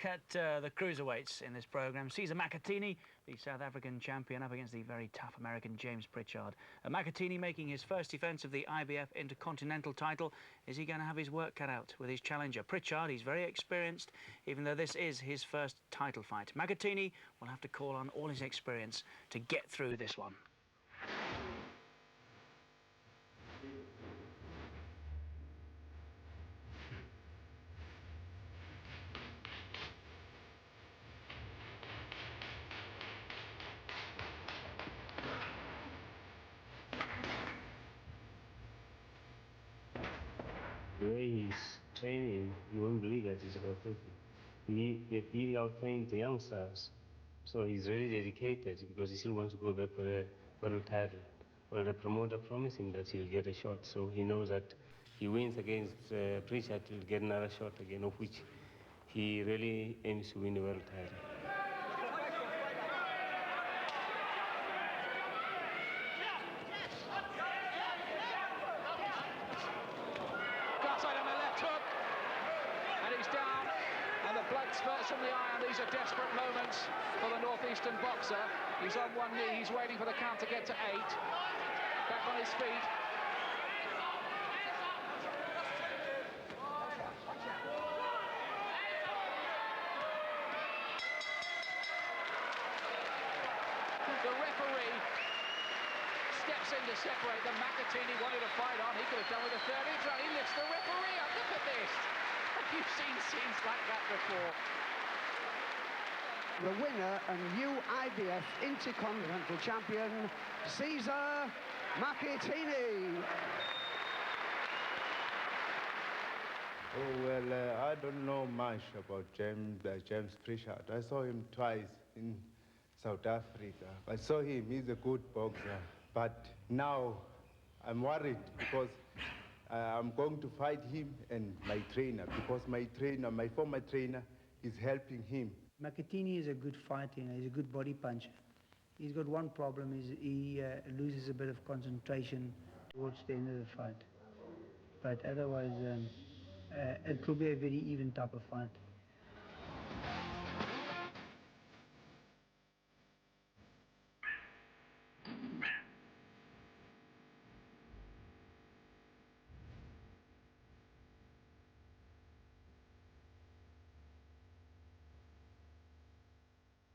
look at the cruiserweights in this programme. Siza Makhatini, the South African champion, up against the very tough American James Pritchard. Makhatini making his first defence of the IBF Inter-Continental title. Is he going to have his work cut out with his challenger? Pritchard, he's very experienced, even though this is his first title fight. Makhatini will have to call on all his experience to get through this one. The way he's training, you won't believe that he's perfect. He out-trains the youngsters. So he's really dedicated because he still wants to go back for a world title. Well, the promoter promised him that he'll get a shot, so he knows that he wins against Pritchard, he'll get another shot again, of which he really aims to win the world title. Down, and the blood spurts from the eye, and these are desperate moments for the northeastern boxer. He's on one knee, he's waiting for the count to get to 8. Back on his feet. The referee steps in to separate them. Makhatini wanted to fight on, he could have done with a third inch. He lifts the referee up, look at this. You've seen scenes like that before. The winner and new IBF Intercontinental champion, Siza Makhatini. Oh, well, I don't know much about James Pritchard. I saw him twice in South Africa. I saw him, he's a good boxer. But now I'm worried because I'm going to fight him and my trainer, because my former trainer, is helping him. Makhatini is a good fighter, he's a good body puncher. He's got one problem, is he loses a bit of concentration towards the end of the fight. But otherwise, it will be a very even type of fight.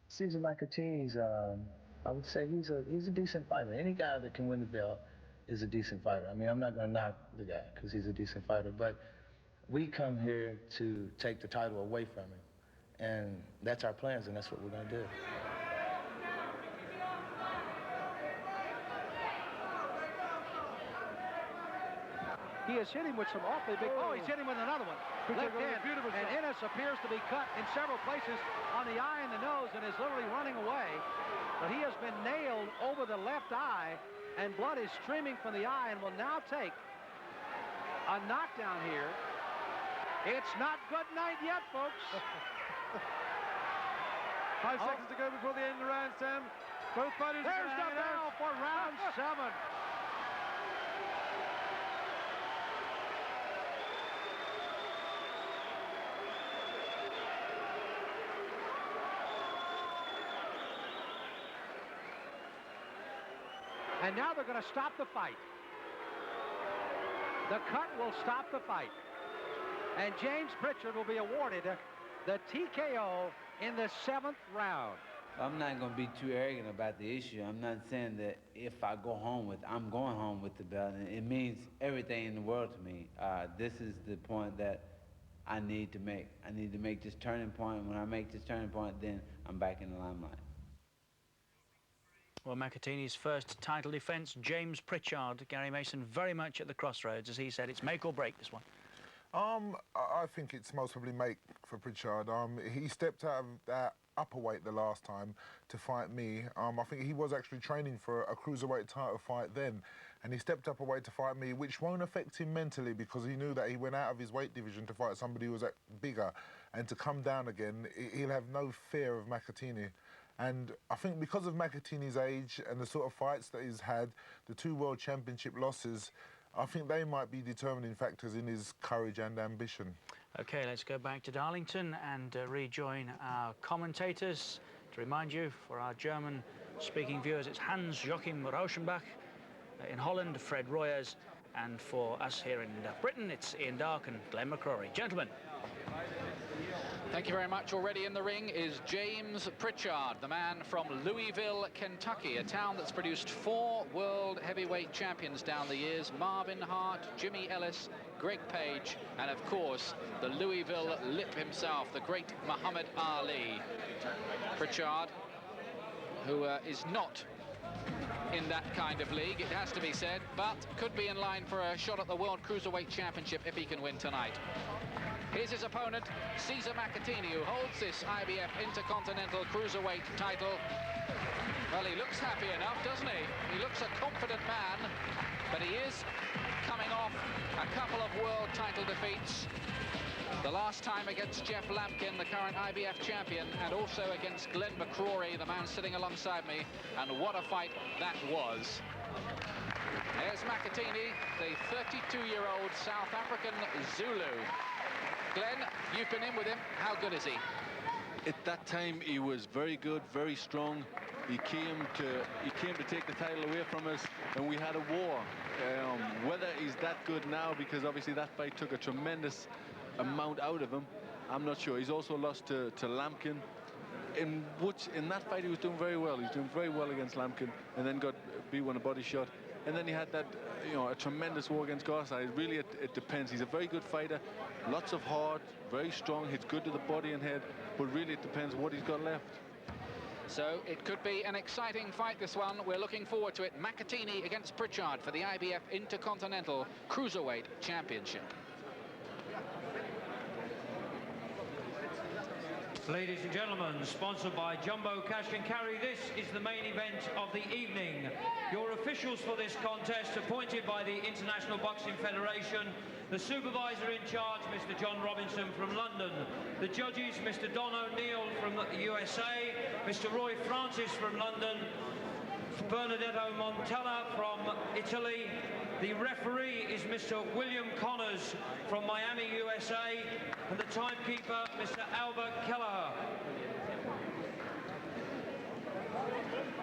Siza Makhatini's, I would say he's a decent fighter. Any guy that can win the belt is a decent fighter. I mean, I'm not going to knock the guy because he's a decent fighter, but we come here to take the title away from him. And that's our plans, and that's what we're going to do. He has hit him with some awfully big... Oh, he's hit him with another one. Left hand. And Innes appears to be cut in several places on the eye and the nose and is literally running away. But he has been nailed over the left eye, and blood is streaming from the eye and will now take a knockdown here. It's not good night yet, folks. 5 seconds to go before the end of the round, Sam. Both fighters... There's the bell for round 7. And now they're going to stop the fight. The cut will stop the fight. And James Pritchard will be awarded the TKO in the 7th round. I'm not going to be too arrogant about the issue. I'm not saying that if I go home with, I'm going home with the belt. And it means everything in the world to me. This is the point that I need to make. I need to make this turning point. When I make this turning point, then I'm back in the limelight. Well, Makhatini's first title defence, James Pritchard. Gary Mason very much at the crossroads. As he said, it's make or break, this one. I think it's most probably make for Pritchard. He stepped out of that upper weight the last time to fight me. I think he was actually training for a cruiserweight title fight then, and he stepped up a weight to fight me, which won't affect him mentally because he knew that he went out of his weight division to fight somebody who was bigger, and to come down again, he'll have no fear of Makhatini. And I think because of Makhatini's age and the sort of fights that he's had, the 2 World Championship losses, I think they might be determining factors in his courage and ambition. OK, let's go back to Darlington and rejoin our commentators. To remind you, for our German-speaking viewers, it's Hans-Joachim Rauschenbach. In Holland, Fred Royers. And for us here in Britain, it's Ian Darke and Glenn McCrory. Gentlemen. Thank you very much. Already in the ring is James Pritchard, the man from Louisville, Kentucky, a town that's produced 4 world heavyweight champions down the years: Marvin Hart, Jimmy Ellis, Greg Page, and of course the Louisville Lip himself, the great Muhammad Ali. Pritchard, who is not in that kind of league, it has to be said, but could be in line for a shot at the World Cruiserweight Championship if he can win tonight. Here's his opponent, Siza Makhatini, who holds this IBF Intercontinental Cruiserweight title. Well, he looks happy enough, doesn't he? He looks a confident man, but he is coming off a couple of world title defeats. The last time against Jeff Lampkin, the current IBF champion, and also against Glenn McCrory, the man sitting alongside me, and what a fight that was. There's Makhatini, the 32-year-old South African Zulu. Glenn, you've been in with him. How good is he? At that time, he was very good, very strong. He came to take the title away from us, and we had a war. Whether he's that good now, because obviously that fight took a tremendous amount out of him, I'm not sure. He's also lost to Lampkin, in that fight he was doing very well. He was doing very well against Lampkin, and then got beat with a body shot. And then he had that, a tremendous war against Garside. Really, it depends. He's a very good fighter, lots of heart, very strong, hits good to the body and head, but really it depends what he's got left. So it could be an exciting fight, this one. We're looking forward to it. Makhatini against Pritchard for the IBF Intercontinental Cruiserweight Championship. Ladies and gentlemen, sponsored by Jumbo Cash and Carry, this is the main event of the evening. Your officials for this contest, appointed by the International Boxing Federation, the supervisor in charge, Mr. John Robinson from London, the judges, Mr. Don O'Neill from the USA, Mr. Roy Francis from London, Bernardetto Montella from Italy. The referee is Mr. William Connors from Miami, USA, and the timekeeper, Mr. Albert Kelleher.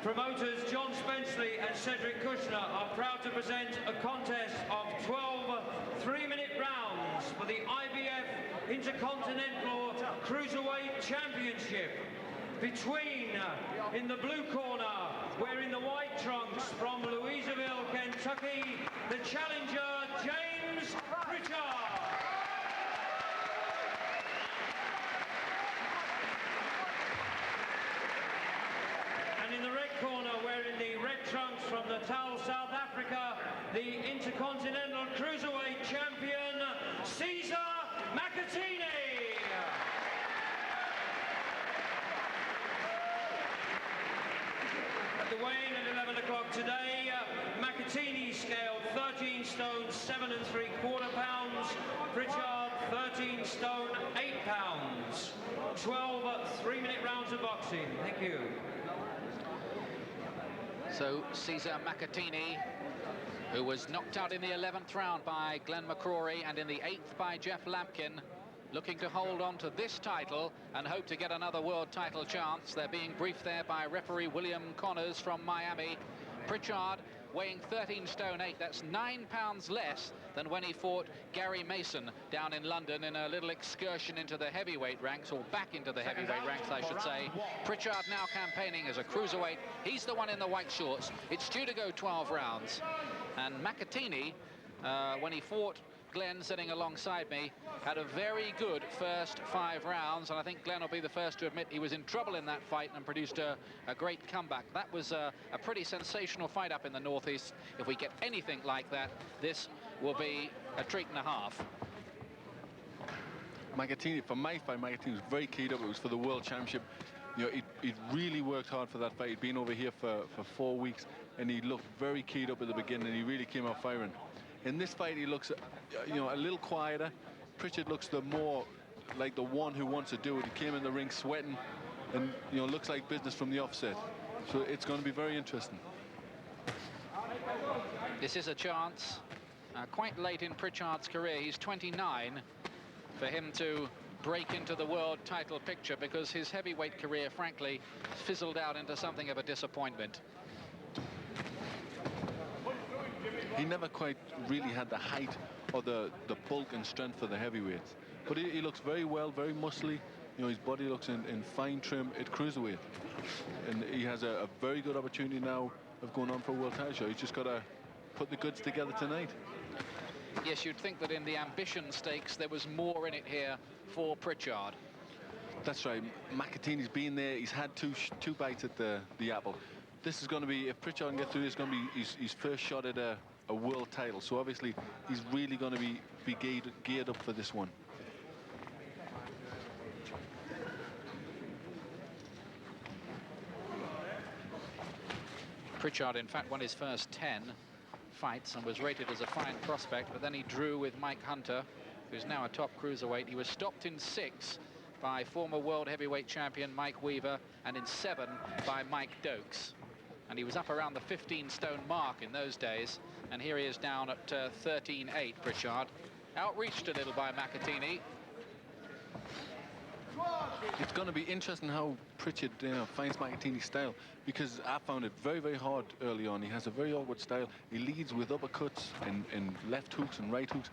Promoters John Spenceley and Cedric Kushner are proud to present a contest of 12 3-minute rounds for the IBF Intercontinental Cruiserweight Championship between, in the blue corner, wearing the white trunks from Louisville, Kentucky, the challenger, James Pritchard. And in the red corner, wearing the red trunks from Natal, South Africa, the Intercontinental Cruiserweight champion, Siza Makhatini. At the weigh-in at 11 o'clock today, Makhatini scaled 13 stone 7 3/4 pounds, Pritchard 13 stone 8 pounds. 12 3-minute rounds of boxing. Thank you. So Siza Makhatini, who was knocked out in the 11th round by Glenn McCrory and in the 8th by Jeff Lampkin, looking to hold on to this title and hope to get another world title chance. They're being briefed there by referee William Connors from Miami. Pritchard weighing 13 stone 8, that's 9 pounds less than when he fought Gary Mason down in London in a little excursion into the heavyweight ranks, or back into the heavyweight ranks, I should say. Pritchard now campaigning as a cruiserweight. He's the one in the white shorts. It's due to go 12 rounds. And Makhatini, when he fought Glenn sitting alongside me, had a very good first 5 rounds, and I think Glenn will be the first to admit he was in trouble in that fight and produced a great comeback. That was a pretty sensational fight up in the Northeast. If we get anything like that, this will be a treat and a half. Makhatini, for my fight, Makhatini was very keyed up. It was for the World Championship. He'd really worked hard for that fight. He'd been over here for 4 weeks, and he looked very keyed up at the beginning, and he really came out firing. In this fight, he looks, a little quieter. Pritchard looks the more like the one who wants to do it. He came in the ring sweating, and looks like business from the offset. So it's going to be very interesting. This is a chance Quite late in Pritchard's career, he's 29, for him to break into the world title picture, because his heavyweight career, frankly, fizzled out into something of a disappointment. He never quite really had the height or the bulk and strength for the heavyweights. But he looks very well, very muscly. You know, his body looks in fine trim at cruiserweight. And he has a very good opportunity now of going on for a world title shot. He's just got to put the goods together tonight. Yes, you'd think that in the ambition stakes there was more in it here for Pritchard. That's right. Makhatini's been there. He's had two bites at the apple. This is going to be, if Pritchard can get through, it's going to be his first shot at a world title. So obviously he's really going to be geared up for this one. Pritchard, in fact, won his first 10 fights and was rated as a fine prospect, but then he drew with Mike Hunter, who's now a top cruiserweight. He was stopped in 6 by former world heavyweight champion Mike Weaver, and in 7 by Mike Dokes. And he was up around the 15-stone mark in those days, and here he is down at 13.8, Pritchard. Outreached a little by Makhatini. It's going to be interesting how Pritchard finds Makhatini's style, because I found it very, very hard early on. He has a very awkward style. He leads with uppercuts and left hooks and right hooks,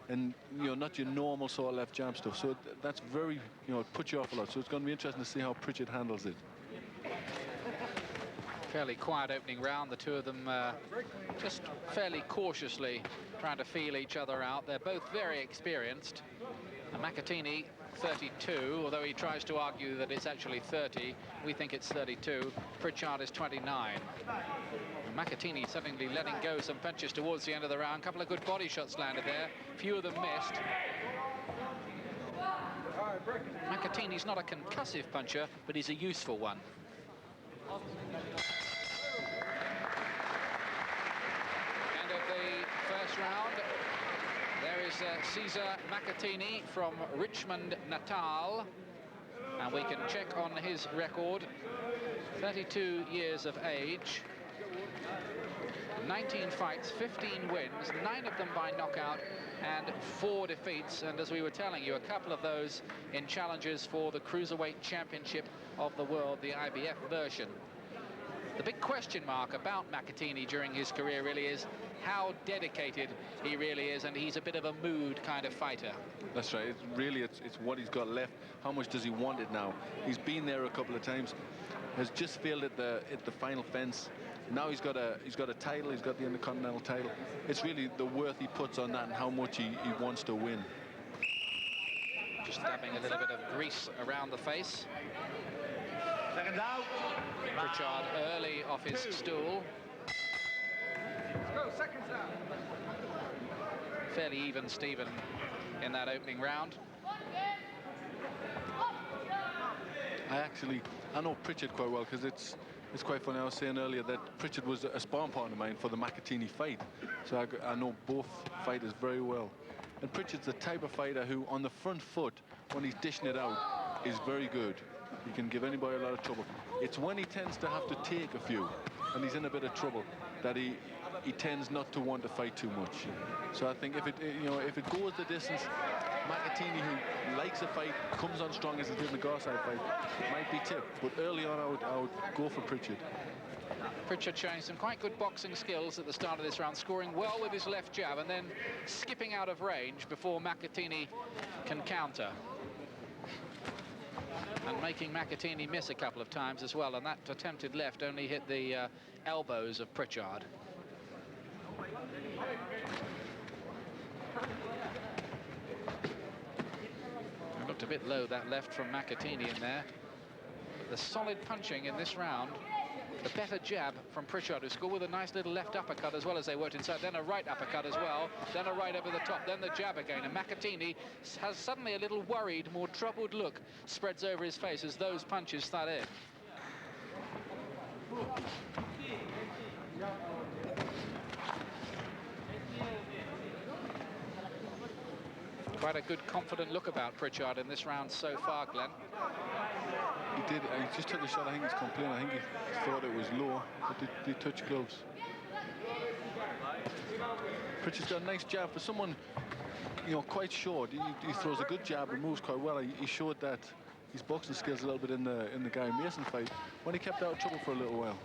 and not your normal sort of left jab stuff. So that's very, it puts you off a lot. So it's going to be interesting to see how Pritchard handles it. Fairly quiet opening round. The two of them just fairly cautiously trying to feel each other out. They're both very experienced. And Makhatini, 32, although he tries to argue that it's actually 30. We think it's 32. Pritchard is 29. And Makhatini suddenly letting go some punches towards the end of the round. A couple of good body shots landed there. Few of them missed. Makhatini's not a concussive puncher, but he's a useful one. End of the first round. There is Siza Makhatini from Richmond, Natal, and we can check on his record. 32 years of age, 19 fights, 15 wins, 9 of them by knockout and 4 defeats, and as we were telling you, a couple of those in challenges for the Cruiserweight Championship of the world, the IBF version. The big question mark about Makhatini during his career really is how dedicated he really is, and he's a bit of a mood kind of fighter. That's right. It's what he's got left. How much does he want it now? He's been there a couple of times, has just failed at the final fence. Now he's got a title. He's got the Inter-Continental title. It's really the worth he puts on that and how much he wants to win. Just dabbing a little bit of grease around the face. Seconds out. Pritchard early off his stool. Let's go, seconds out. Fairly even Stephen in that opening round. I know Pritchard quite well, because it's quite funny. I was saying earlier that Pritchard was a sparring partner of mine for the Makhatini fight, so I know both fighters very well. And Pritchard's the type of fighter who, on the front foot, when he's dishing it out, is very good. He can give anybody a lot of trouble. It's when he tends to have to take a few, and he's in a bit of trouble, that he tends not to want to fight too much. So I think if it goes the distance, Makhatini, who likes a fight, comes on strong as he did in the Garside fight, might be tipped. But early on, I would go for Pritchard. Pritchard showing some quite good boxing skills at the start of this round, scoring well with his left jab and then skipping out of range before Makhatini can counter. And making Makhatini miss a couple of times as well, and that attempted left only hit the elbows of Pritchard. It looked a bit low, that left from Makhatini in there. But the solid punching in this round, the better jab from Pritchard, who scored with a nice little left uppercut as well as they worked inside, then a right uppercut as well, then a right over the top, then the jab again, and Makhatini has suddenly a little worried, more troubled look spreads over his face as those punches start in. Quite a good, confident look about Pritchard in this round so far, Glenn. He did. He just took a shot. I think he's complaining. I think he thought it was low, but they touched gloves. Pritchard's got a nice jab for someone, you know, quite short. He throws a good jab and moves quite well. He showed that his boxing skills a little bit in the Gary Mason fight when he kept out of trouble for a little while.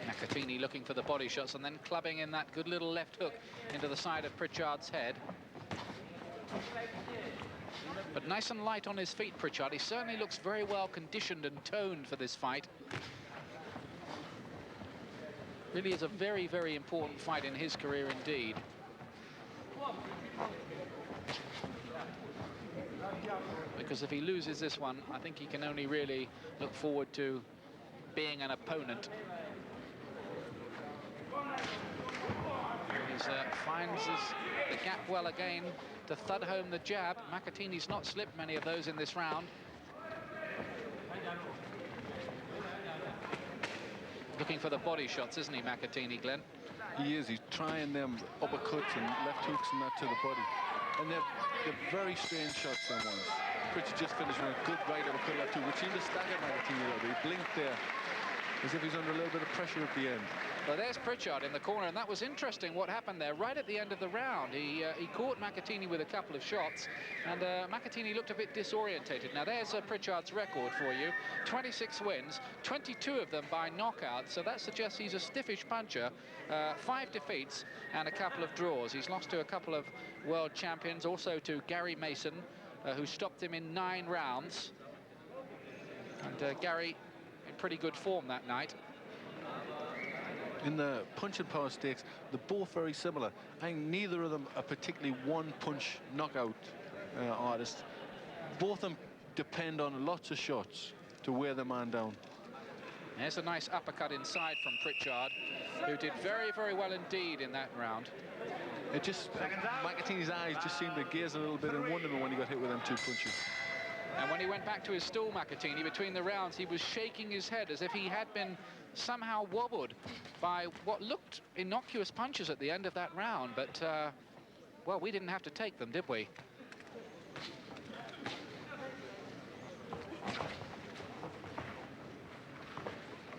Makhatini looking for the body shots and then clubbing in that good little left hook into the side of Pritchard's head. But nice and light on his feet, Pritchard. He certainly looks very well conditioned and toned for this fight. Really is a very, very important fight in his career indeed. Because if he loses this one, I think he can only really look forward to being an opponent. He finds the gap well again to thud home the jab. Makhatini's not slipped many of those in this round. Looking for the body shots, isn't he, Makhatini, Glenn? He is. He's trying them uppercuts and left hooks and that to the body. And they're very strange shots, them ones. Pritchard just finished with a good right uppercut left hook, which seemed to stagger Makhatini a little bit. He blinked there, as if he's under a little bit of pressure at the end. Well, there's Pritchard in the corner, and that was interesting what happened there. Right at the end of the round, he caught Makhatini with a couple of shots, and Makhatini looked a bit disorientated. Now, there's Pritchard's record for you. 26 wins, 22 of them by knockout, so that suggests he's a stiffish puncher. 5 defeats and a couple of draws. He's lost to a couple of world champions, also to Gary Mason, who stopped him in 9 rounds. And Gary in pretty good form that night. In the punch and power stakes, they're both very similar. I think neither of them are particularly one-punch knockout artists. Both of them depend on lots of shots to wear the man down. There's a nice uppercut inside from Pritchard, who did very, very well indeed in that round. It just, Makhatini's eyes just seemed to gaze a little bit in wonderment when he got hit with them 2 punches. And when he went back to his stool, Makhatini, between the rounds, he was shaking his head as if he had been somehow wobbled by what looked innocuous punches at the end of that round. But, well, we didn't have to take them, did we?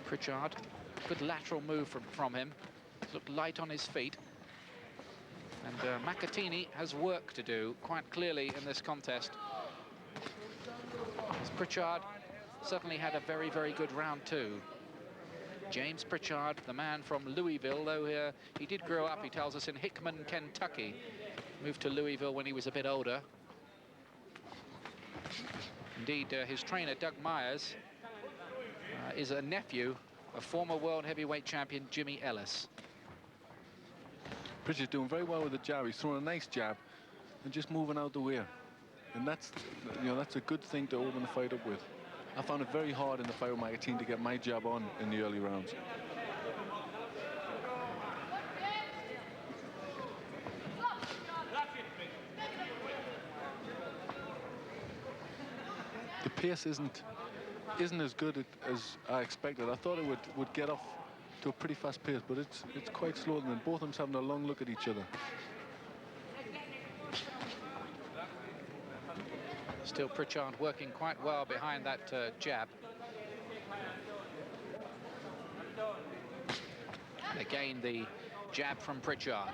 Pritchard, good lateral move from him. Looked light on his feet. And Makhatini has work to do, quite clearly, in this contest. Pritchard certainly had a very, very good round too. James Pritchard, the man from Louisville, though he did grow up, he tells us, in Hickman, Kentucky. Moved to Louisville when he was a bit older. Indeed, his trainer, Doug Myers, is a nephew of former world heavyweight champion Jimmy Ellis. Pritchard's doing very well with the jab. He's throwing a nice jab and just moving out the way. And that's, you know, that's a good thing to open the fight up with. I found it very hard in the fight with Makhatini to get my jab on in the early rounds. The pace isn't as good as I expected. I thought it would get off to a pretty fast pace, but it's quite slow, and then both of them having a long look at each other. Still Pritchard working quite well behind that jab. Again, the jab from Pritchard.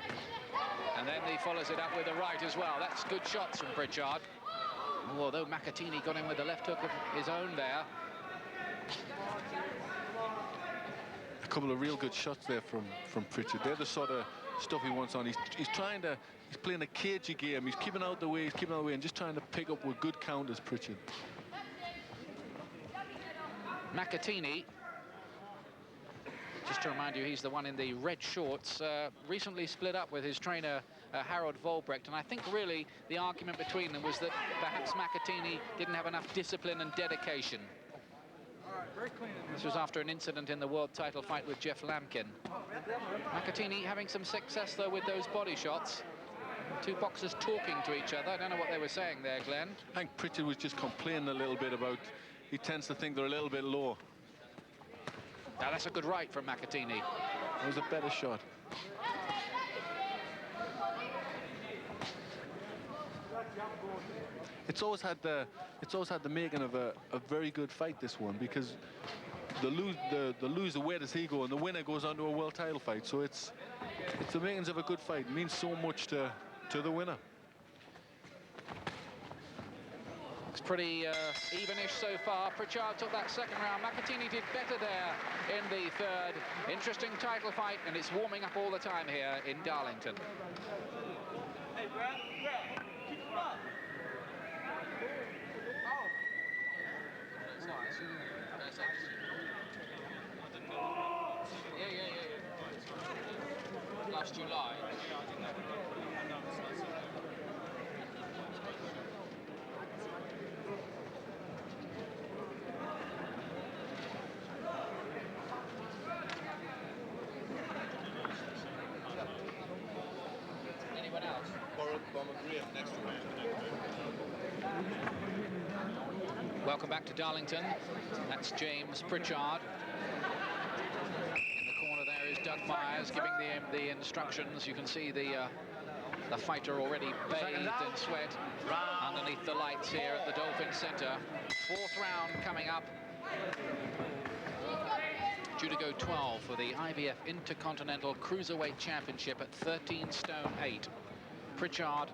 And then he follows it up with the right as well. That's good shots from Pritchard. Although Makhatini got him with the left hook of his own there. A couple of real good shots there from Pritchard. They're the sort of stuff he wants on. He's playing a cagey game. He's keeping out the way, and just trying to pick up with good counters, Pritchard. Makhatini, just to remind you, he's the one in the red shorts, recently split up with his trainer, Harold Volbrecht, and I think really the argument between them was that perhaps Makhatini didn't have enough discipline and dedication. This was after an incident in the world title fight with Jeff Lamkin. Makhatini having some success, though, with those body shots. 2 boxers talking to each other. I don't know what they were saying there, Glenn. I think Pritchard was just complaining a little bit about, he tends to think they're a little bit low. Now, that's a good right from Makhatini. It was a better shot. It's always had the making of a very good fight, this one, because the loser, where does he go, and the winner goes on to a world title fight. So it's the makings of a good fight. It means so much to the winner. It's pretty evenish so far. Pritchard took that second round. Makhatini did better there in the third. Interesting title fight, and it's warming up all the time here in Darlington. Hey, Brad, keep him up. Last July. Anyone else? Next Welcome back to Darlington. That's James Pritchard. In the corner there is Doug Myers giving the instructions. You can see the fighter already bathed in sweat underneath the lights here at the Dolphin Centre. Fourth round coming up. Due to go 12 for the IBF Inter-Continental Cruiserweight Championship at 13 stone 8. Pritchard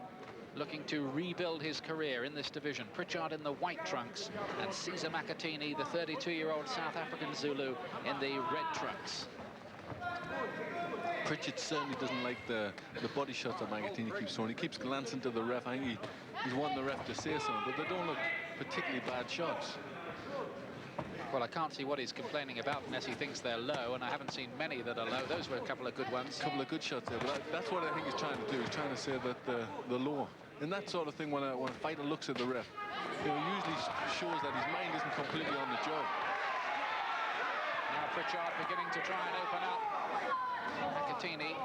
looking to rebuild his career in this division. Pritchard in the white trunks, and Siza Makhatini, the 32-year-old South African Zulu, in the red trunks. Pritchard certainly doesn't like the body shots that Makhatini keeps throwing. He keeps glancing to the ref. I think he's wanting the ref to say something, but they don't look particularly bad shots. Well, I can't see what he's complaining about unless he thinks they're low, and I haven't seen many that are low. Those were a couple of good ones. A couple of good shots there, but that's what I think he's trying to do. He's trying to say that the low. And that sort of thing, when a fighter looks at the ref, it usually shows that his mind isn't completely on the job. Now Pritchard beginning to try and open up. Makhatini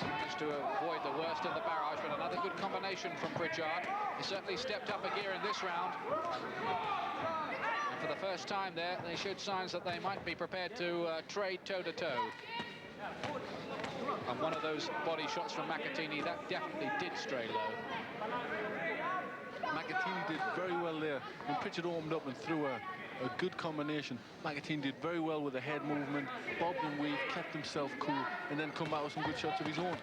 managed to avoid the worst of the barrage, but another good combination from Pritchard. He certainly stepped up a gear in this round. And for the first time there, they showed signs that they might be prepared to trade toe-to-toe. And one of those body shots from Makhatini, that definitely did stray low. Makhatini did very well there. When Pritchard opened up and threw a good combination, Makhatini did very well with the head movement, bobbed and weaved, kept himself cool, and then come out with some good shots of his own.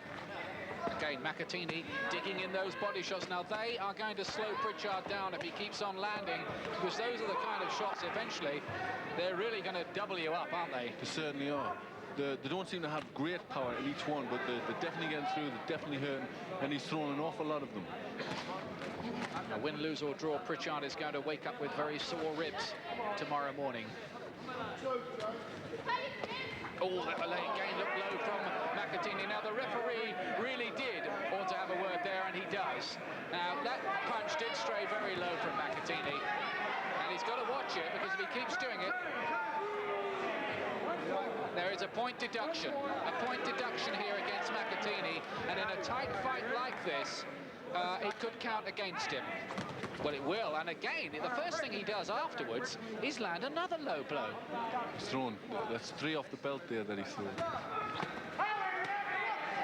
Again, Makhatini digging in those body shots. Now, they are going to slow Pritchard down if he keeps on landing, because those are the kind of shots, eventually, they're really going to double you up, aren't they? They certainly are. They don't seem to have great power in each one, but they're definitely getting through, they're definitely hurting, and he's throwing an awful lot of them. Now, win, lose or draw, Pritchard is going to wake up with very sore ribs tomorrow morning. Oh, that again looked low from Makhatini. Now, the referee really did want to have a word there, and he does. Now, that punch did stray very low from Makhatini, and he's got to watch it, because if he keeps doing it, there is a point deduction here against Makhatini, and in a tight fight like this, it could count against him. Well, it will, and again, the first thing he does afterwards is land another low blow. He's thrown, that's 3 off the belt there that he's thrown.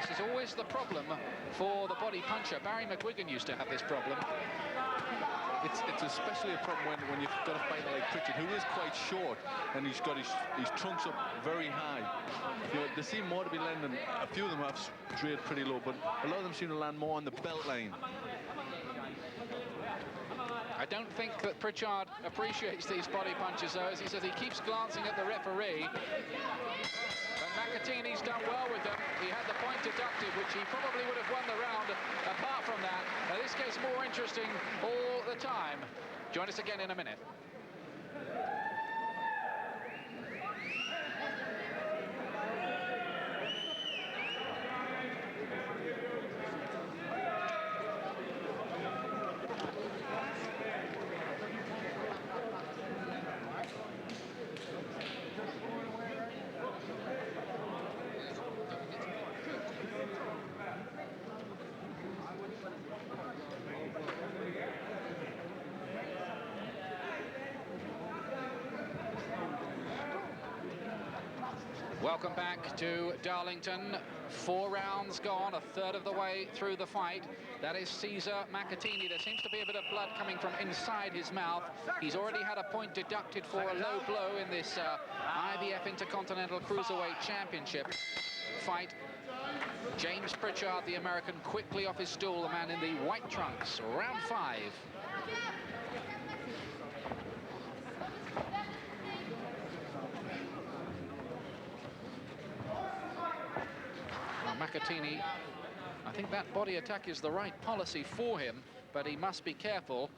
This is always the problem for the body puncher. Barry McGuigan used to have this problem. It's especially a problem when you've got a fighter like Pritchard, who is quite short, and he's got his trunks up very high. You know, they seem more to be landing, a few of them have strayed pretty low, but a lot of them seem to land more on the belt line. I don't think that Pritchard appreciates these body punches, though, as he says he keeps glancing at the referee. But Makhatini's done well with them. He had the point deducted, which he probably would have won the round apart from that. Now, this gets more interesting all the time. Join us again in a minute. Welcome back to Darlington 4 rounds gone, a third of the way through the fight. That is Siza Makhatini. There seems to be a bit of blood coming from inside his mouth. He's already had a point deducted for a low blow in this IBF Intercontinental Cruiserweight Championship fight. James Pritchard, the American, quickly off his stool, the man in the white trunks. Round 5. Makhatini, I think that body attack is the right policy for him, but he must be careful.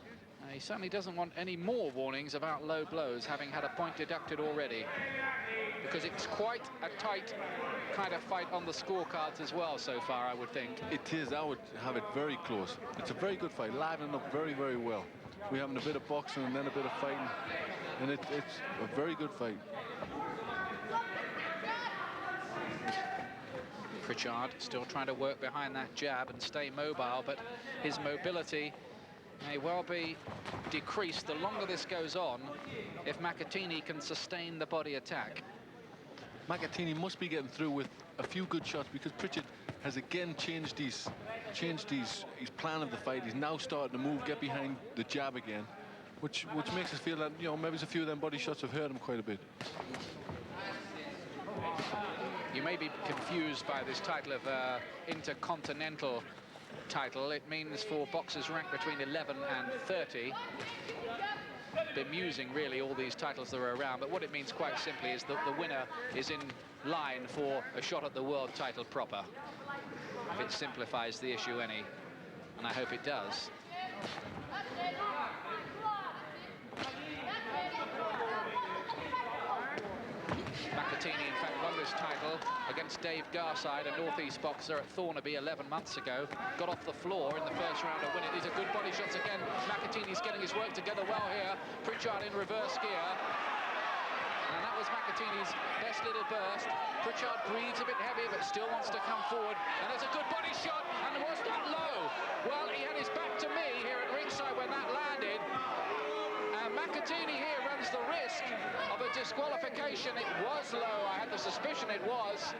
He certainly doesn't want any more warnings about low blows, having had a point deducted already, because it's quite a tight kind of fight on the scorecards as well so far, I would think. It is. I would have it very close. It's a very good fight, livening up very, very well. We're having a bit of boxing and then a bit of fighting, and it's a very good fight. Pritchard still trying to work behind that jab and stay mobile, but his mobility may well be decreased the longer this goes on if Makhatini can sustain the body attack. Makhatini must be getting through with a few good shots, because Pritchard has again changed his plan of the fight. He's now starting to move, get behind the jab again, which makes us feel that, you know, maybe a few of them body shots have hurt him quite a bit. You may be confused by this title of Intercontinental title. It means for boxers ranked between 11 and 30. Bemusing, really, all these titles that are around, but what it means quite simply is that the winner is in line for a shot at the world title proper. If it simplifies the issue any, and I hope it does. Makhatini, in fact, won this title against Dave Garside, a northeast boxer at Thornaby 11 months ago. Got off the floor in the first round to win it. These are good body shots again. Makhatini's getting his work together well here. Pritchard in reverse gear. And that was Makhatini's best little burst. Pritchard breathes a bit heavy, but still wants to come forward. And there's a good body shot, and was that low? Well, he had his back to me here at ringside when that landed. And Makhatini here runs the risk of a disqualification. It was low. I had the suspicion it was.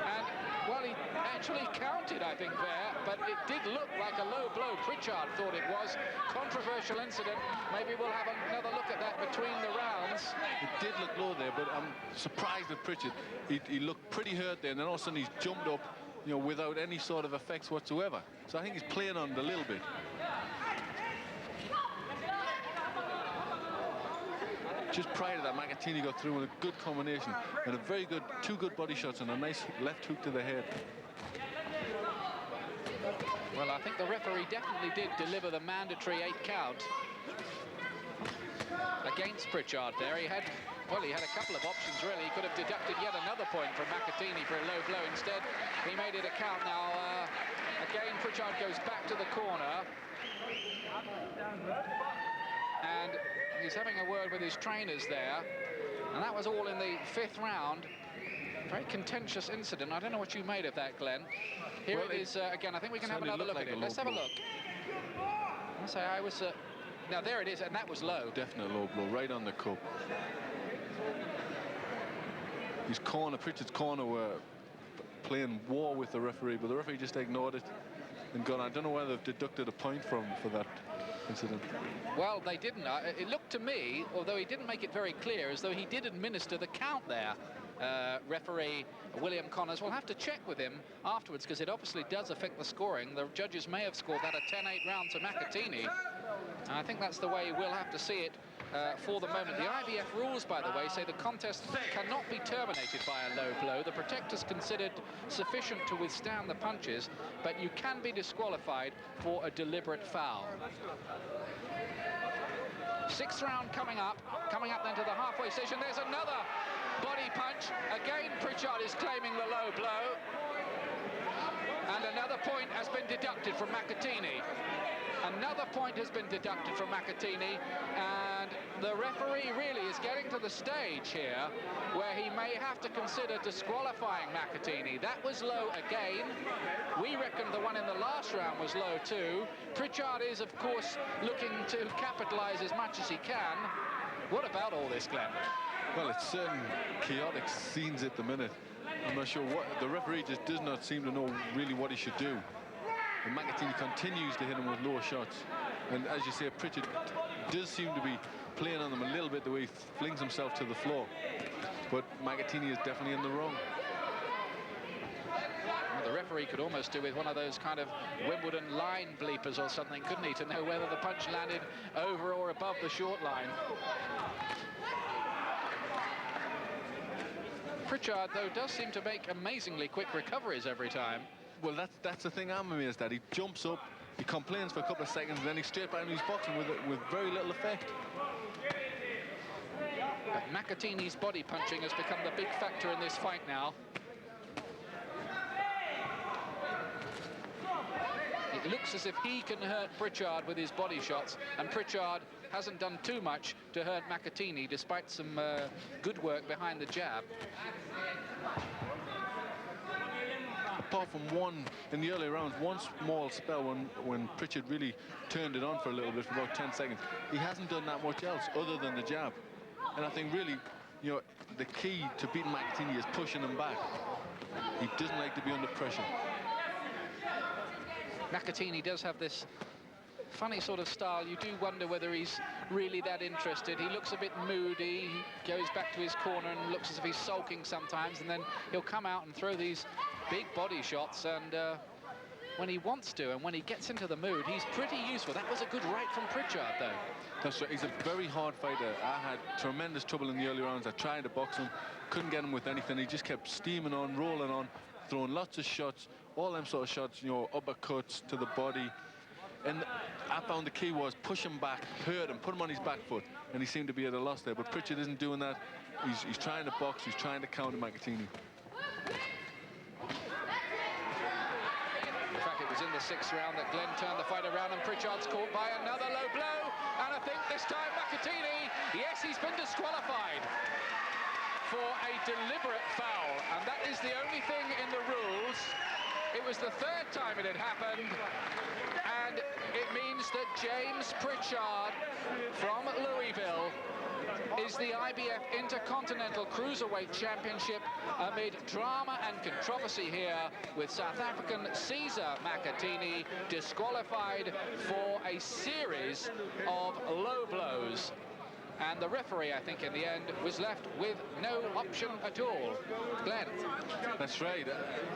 And, well, he actually counted, I think, there, but it did look like a low blow. Pritchard thought it was. Controversial incident. Maybe we'll have another look at that between the rounds. It did look low there, but I'm surprised at Pritchard. He looked pretty hurt there, and then all of a sudden he's jumped up, you know, without any sort of effects whatsoever. So I think he's playing on it a little bit. Just prior to that, Makhatini got through with a good combination and a very good, 2 good body shots and a nice left hook to the head. Well, I think the referee definitely did deliver the mandatory 8 count against Pritchard there. He had a couple of options, really. He could have deducted yet another point from Makhatini for a low blow. Instead, he made it a count. Now, again, Pritchard goes back to the corner. And he's having a word with his trainers there. And that was all in the 5th round. Very contentious incident. I don't know what you made of that, Glenn. Here it is again. I think we can have another look at it. Let's have a look. I say I was... now, there it is, and that was low. Definite low blow, right on the cup. His corner, Pritchard's corner, were playing war with the referee, but the referee just ignored it and gone. I don't know whether they've deducted a point for that incident. Well, they didn't. It looked to me, although he didn't make it very clear, as though he did administer the count there. Referee William Connors. We'll have to check with him afterwards, because it obviously does affect the scoring. The judges may have scored that a 10-8 round to Makhatini. And I think that's the way we'll have to see it for the moment. The IBF rules, by the way, say the contest cannot be terminated by a low blow. The protector's considered sufficient to withstand the punches, but you can be disqualified for a deliberate foul. 6th round coming up then to the halfway station. There's another body punch. Again, Pritchard is claiming the low blow. And another point has been deducted from Makhatini. Another point has been deducted from Makhatini, and the referee really is getting to the stage here where he may have to consider disqualifying Makhatini. That was low again. We reckon the one in the last round was low too. Pritchard is, of course, looking to capitalize as much as he can. What about all this, Glenn? Well, it's certain chaotic scenes at the minute. I'm not sure what... The referee just does not seem to know really what he should do. And Makhatini continues to hit him with lower shots. And as you say, Pritchard does seem to be playing on them a little bit the way he flings himself to the floor. But Makhatini is definitely in the wrong. Well, the referee could almost do with one of those kind of Wimbledon line bleepers or something, couldn't he, to know whether the punch landed over or above the short line. Pritchard, though, does seem to make amazingly quick recoveries every time. Well, that's the thing I'm amazed at. He jumps up, he complains for a couple of seconds, and then he's straight back and he's boxing with very little effect. But Makhatini's body punching has become the big factor in this fight now. It looks as if he can hurt Pritchard with his body shots, and Pritchard hasn't done too much to hurt Makhatini, despite some good work behind the jab. Apart from one, in the early rounds, one small spell when Pritchard really turned it on for a little bit, for about 10 seconds, he hasn't done that much else other than the jab. And I think really, you know, the key to beating Makhatini is pushing him back. He doesn't like to be under pressure. Makhatini does have this funny sort of style. You do wonder whether he's really that interested. He looks a bit moody. He goes back to his corner and looks as if he's sulking sometimes, and then he'll come out and throw these big body shots, and when he wants to and when he gets into the mood, he's pretty useful. That was a good right from Pritchard, though. That's right. He's a very hard fighter. I had tremendous trouble in the early rounds. I tried to box him, couldn't get him with anything. He just kept steaming on, rolling on, throwing lots of shots, all them sort of shots, you know, uppercuts to the body. And I found the key was push him back, hurt him, put him on his back foot, and he seemed to be at a loss there. But Pritchard isn't doing that. He's trying to box, he's trying to counter Makhatini. In fact, it was in the 6th round that Glenn turned the fight around, and Pritchard's caught by another low blow. And I think this time Makhatini, yes, he's been disqualified for a deliberate foul. And that is the only thing in the rules. It was the 3rd time it had happened. And it means that James Pritchard from Louisville is the IBF Inter-Continental Cruiserweight Championship amid drama and controversy here, with South African Siza Makhatini disqualified for a series of low blows. And the referee, I think, in the end, was left with no option at all. Glenn. That's right.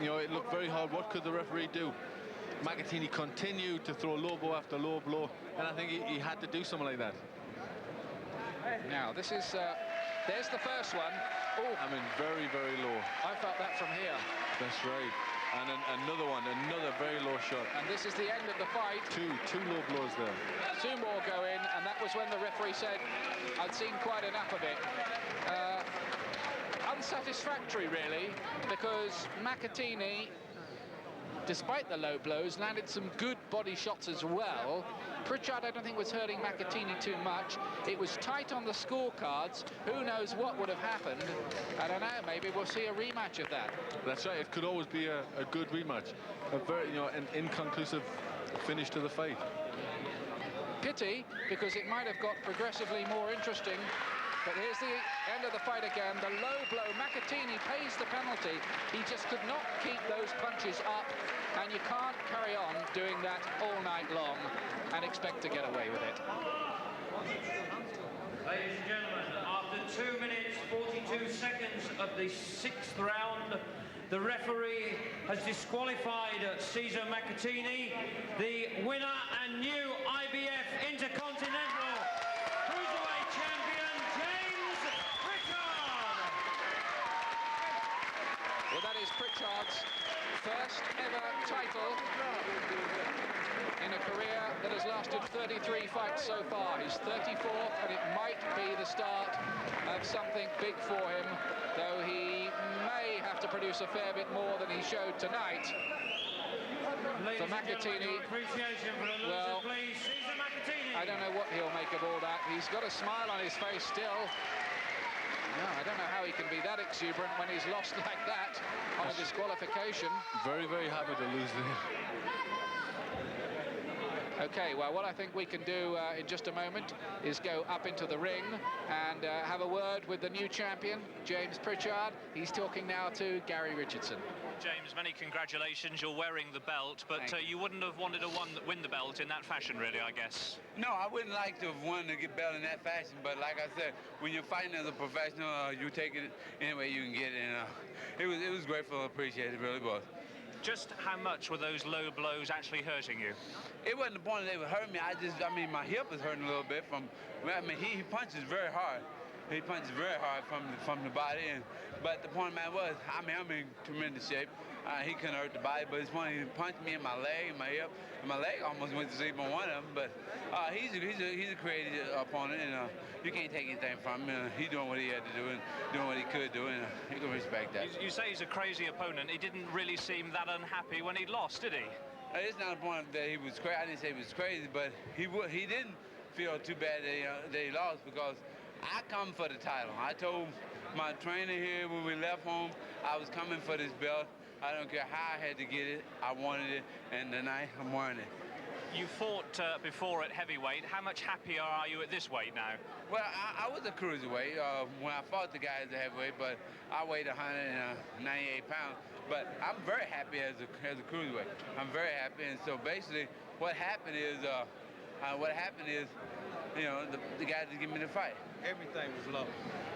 You know, it looked very hard. What could the referee do? Makhatini continued to throw low blow after low blow, and I think he had to do something like that. Now, this is... there's the first one. Oh, I mean, very, very low. I felt that from here. That's right. And another one, another very low shot. And this is the end of the fight. Two low blows there. 2 more go in, and that was when the referee said, I'd seen quite enough of it. Unsatisfactory, really, because Makhatini, despite the low blows, landed some good body shots as well. Pritchard, I don't think, was hurting Makhatini too much. It was tight on the scorecards. Who knows what would have happened? I don't know. Maybe we'll see a rematch of that. That's right. It could always be a good rematch. A very, you know, an inconclusive finish to the fight. Pity, because it might have got progressively more interesting. But here's the end of the fight again. The low blow. Makhatini pays the penalty. He just could not keep those punches up. And you can't carry on doing that all night long and expect to get away with it. Ladies and gentlemen, after 2 minutes, 42 seconds of the 6th round, the referee has disqualified Siza Makhatini, the winner and new IBF Intercontinental Cruiserweight champion, James Pritchard. Well, that is Pritchard's first ever title in a career that has lasted 33 fights so far. He's 34th, and it might be the start of something big for him, though he may have to produce a fair bit more than he showed tonight. For Makhatini, well, I don't know what he'll make of all that. He's got a smile on his face still. No, I don't know how he can be that exuberant when he's lost like that on a disqualification. Very, very happy to lose there. Okay, well, what I think we can do in just a moment is go up into the ring and have a word with the new champion, James Pritchard. He's talking now to Gary Richardson. James, many congratulations. You're wearing the belt, but you wouldn't have wanted to win the belt in that fashion, really, I guess. No, I wouldn't like to have won to get belt in that fashion, but like I said, when you're fighting as a professional, you take it any way you can get it. And it was grateful, appreciated, it really was. Just how much were those low blows actually hurting you? It wasn't the point that they would hurt me. I mean, my hip is hurting a little bit from. I mean, he punches very hard. He punches very hard from the body. But the point, man, was, I mean, I'm in tremendous shape. He couldn't hurt the body, but it's funny, he punched me in my leg, my hip, and my leg almost went to sleep on one of them. But he's a creative opponent, and you can't take anything from him. He's doing what he had to do and doing what he could do, and you can respect that. You say he's a crazy opponent. He didn't really seem that unhappy when he lost, did he? It's not a point that he was crazy. I didn't say he was crazy, but he didn't feel too bad that he lost, because I come for the title. I told my trainer here when we left home, I was coming for this belt. I don't care how I had to get it. I wanted it, and tonight I'm wearing it. You fought before at heavyweight. How much happier are you at this weight now? Well, I was a cruiserweight when I fought the guys at heavyweight, but I weighed 198 pounds. But I'm very happy as a cruiserweight. I'm very happy, and so basically, what happened is, you know, the guys that give me the fight. Everything was low.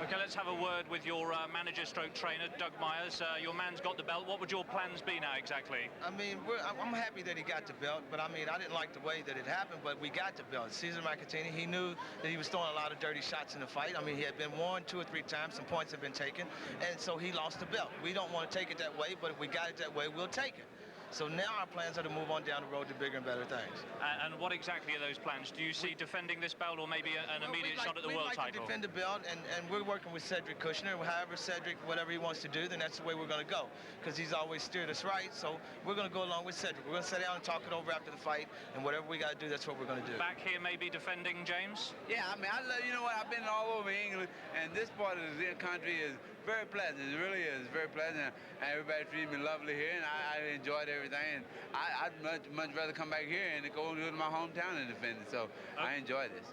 Okay, let's have a word with your manager stroke trainer, Doug Myers. Your man's got the belt. What would your plans be now exactly? I mean, I'm happy that he got the belt, but I mean, I didn't like the way that it happened, but we got the belt. Siza Makhatini, he knew that he was throwing a lot of dirty shots in the fight. I mean, he had been warned 2 or 3 times, some points had been taken, and so he lost the belt. We don't want to take it that way, but if we got it that way, we'll take it. So now our plans are to move on down the road to bigger and better things. And what exactly are those plans? Do you see defending this belt or maybe an immediate shot at the world title? We'd like to defend the belt, and we're working with Cedric Kushner. However, Cedric, whatever he wants to do, then that's the way we're going to go, because he's always steered us right. So we're going to go along with Cedric. We're going to sit down and talk it over after the fight, and whatever we got to do, that's what we're going to do. Back here, maybe defending James? Yeah, I mean, you know what? I've been all over England, and this part of the country is very pleasant. It really is very pleasant, and everybody treated me lovely here, and I enjoyed everything. And I'd much rather come back here and go to my hometown and defend it. So I enjoy this.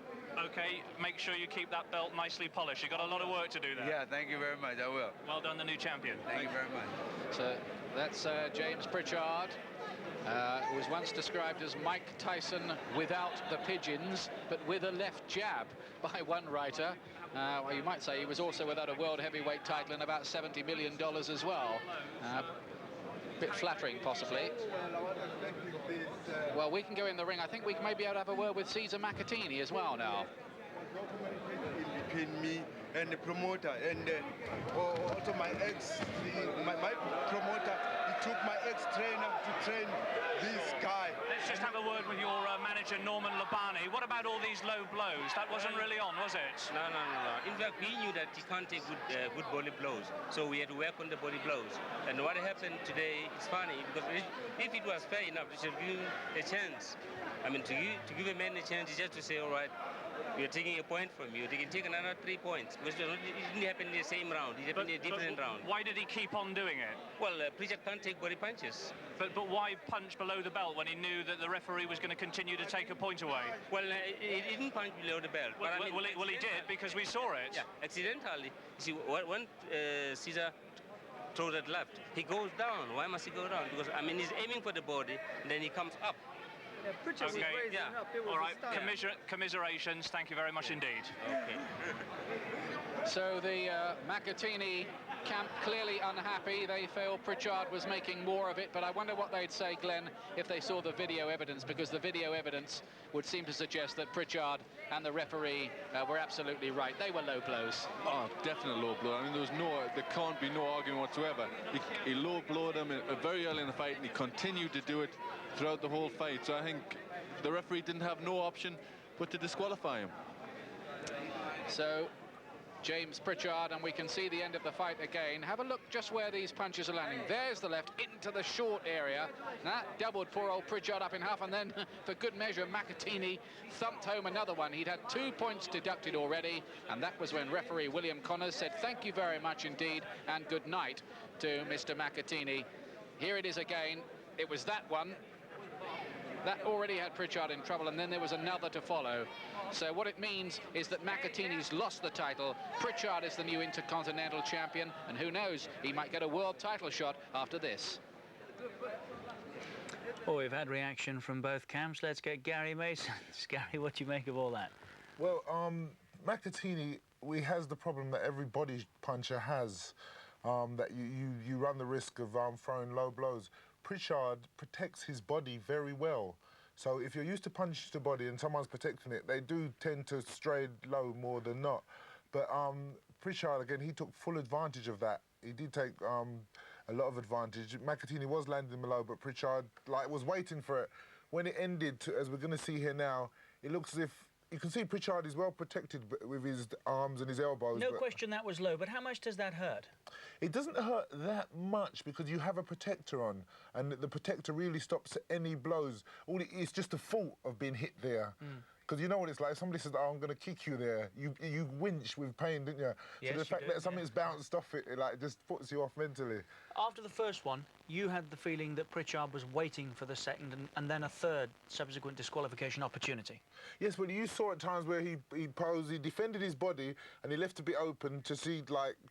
Okay, make sure you keep that belt nicely polished. You've got a lot of work to do there. Yeah, thank you very much. I will. Well done, the new champion. Thank you very much. So that's James Pritchard, who was once described as Mike Tyson without the pigeons, but with a left jab by one writer. Well, you might say he was also without a world heavyweight title and about $70 million as well. Bit flattering, possibly. Well, we can go in the ring. I think we may be able to have a word with Siza Makhatini as well now. Between me and the promoter, and also my my promoter, he took my ex-trainer to train this guy. Let's just have a word with your manager, Norman Labani. What about all these low blows? That wasn't really on, was it? No. In fact, we knew that he can't take good body blows, so we had to work on the body blows. And what happened today is funny, because if it was fair enough, they should give him a chance. I mean, to give a man a chance is just to say, all right, we are taking a point from you. They can take another 3 points. Because it didn't happen in the same round. It happened in a different round. Why did he keep on doing it? Well, Pritchard can't take body punches. But why punch below the belt when he knew that the referee was going to continue to take a point away? Well, he didn't punch below the belt. Well, I mean, he did, because we saw it. Yeah, accidentally. You see, when Siza throws that left, he goes down. Why must he go down? Because, I mean, he's aiming for the body, and then he comes up. Yeah, Pritchard was raising up. It was all right, commiserations. Thank you very much indeed. Okay. So the Makhatini camp clearly unhappy. They feel Pritchard was making more of it, but I wonder what they'd say, Glenn, if they saw the video evidence, because the video evidence would seem to suggest that Pritchard and the referee were absolutely right. They were low blows. Oh, definite low blow. I mean, there can't be no argument whatsoever. He low blowed him very early in the fight, and he continued to do it throughout the whole fight. So I think the referee didn't have no option but to disqualify him. So James Pritchard, and we can see the end of the fight again. Have a look just where these punches are landing. There's the left into the short area. That doubled poor old Pritchard up in half, and then for good measure Makhatini thumped home another one. He'd had 2 points deducted already, and that was when referee William Connors said thank you very much indeed and good night to Mr. Makhatini. Here it is again. It was that one. That already had Pritchard in trouble, and then there was another to follow. So what it means is that Makhatini's lost the title. Pritchard is the new Intercontinental champion, and who knows, he might get a world title shot after this. Well, we've had reaction from both camps. Let's get Gary Mason. Gary, what do you make of all that? Well, Makhatini, he has the problem that every body puncher has, that you run the risk of throwing low blows. Pritchard protects his body very well. So if you're used to punching the body and someone's protecting it, they do tend to stray low more than not. But Pritchard, again, he took full advantage of that. He did take a lot of advantage. Makhatini was landing low, but Pritchard was waiting for it. When it ended, as we're going to see here now, it looks as if you can see Pritchard is well protected with his arms and his elbows. No question that was low, but how much does that hurt? It doesn't hurt that much because you have a protector on, and the protector really stops any blows. It's just the fault of being hit there. Because you know what it's like. Somebody says, "Oh, I'm going to kick you there." You winch with pain, didn't you? Yes, so the fact that something's bounced off it, it just puts you off mentally. After the first one, you had the feeling that Pritchard was waiting for the second and then a third subsequent disqualification opportunity. Yes, but you saw at times where he posed, he defended his body and he left it a bit open to see,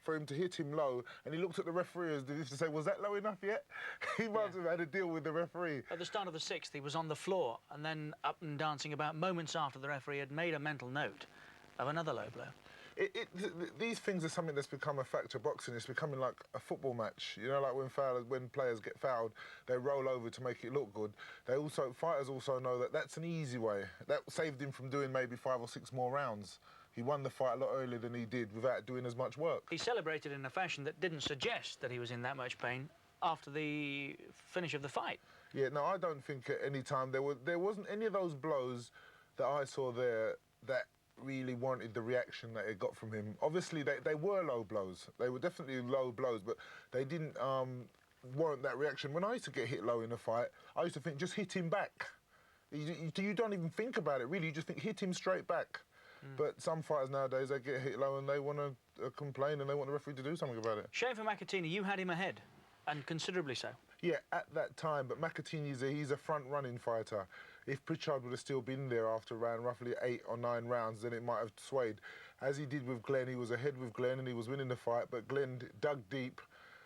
for him to hit him low, and he looked at the referee as if to say, was that low enough yet? He must have had a deal with the referee. At the start of the sixth, he was on the floor and then up and dancing about moments after the referee had made a mental note of another low blow. These things are something that's become a factor of boxing. It's becoming like a football match. You know, like when players get fouled, they roll over to make it look good. Fighters also know that that's an easy way. That saved him from doing maybe 5 or 6 more rounds. He won the fight a lot earlier than he did without doing as much work. He celebrated in a fashion that didn't suggest that he was in that much pain after the finish of the fight. Yeah, no, I don't think at any time there wasn't any of those blows that I saw there that really wanted the reaction that it got from him. Obviously, they were low blows. They were definitely low blows, but they didn't warrant that reaction. When I used to get hit low in a fight, I used to think, just hit him back. You don't even think about it, really. You just think, hit him straight back. But some fighters nowadays, they get hit low and they want to complain and they want the referee to do something about it. Shame for Makhatini, you had him ahead, and considerably so. Yeah, at that time, but Makhatini, he's a front-running fighter. If Pritchard would have still been there after around roughly 8 or 9 rounds, then it might have swayed. As he did with Glenn, he was ahead with Glenn and he was winning the fight, but Glenn dug deep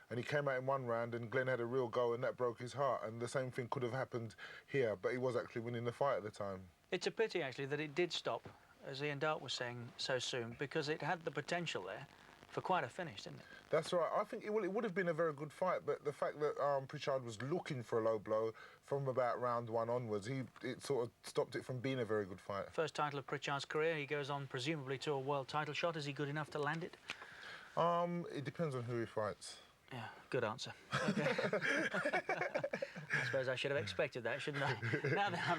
and he came out in 1 round and Glenn had a real go and that broke his heart. And the same thing could have happened here, but he was actually winning the fight at the time. It's a pity, actually, that it did stop, as Ian Dart was saying, so soon, because it had the potential there for quite a finish, didn't it? That's right. I think it would have been a very good fight, but the fact that Pritchard was looking for a low blow from about round 1 onwards, it sort of stopped it from being a very good fight. First title of Pritchard's career. He goes on presumably to a world title shot. Is he good enough to land it? It depends on who he fights. Yeah, good answer. Okay. I suppose I should have expected that, shouldn't I? Now then,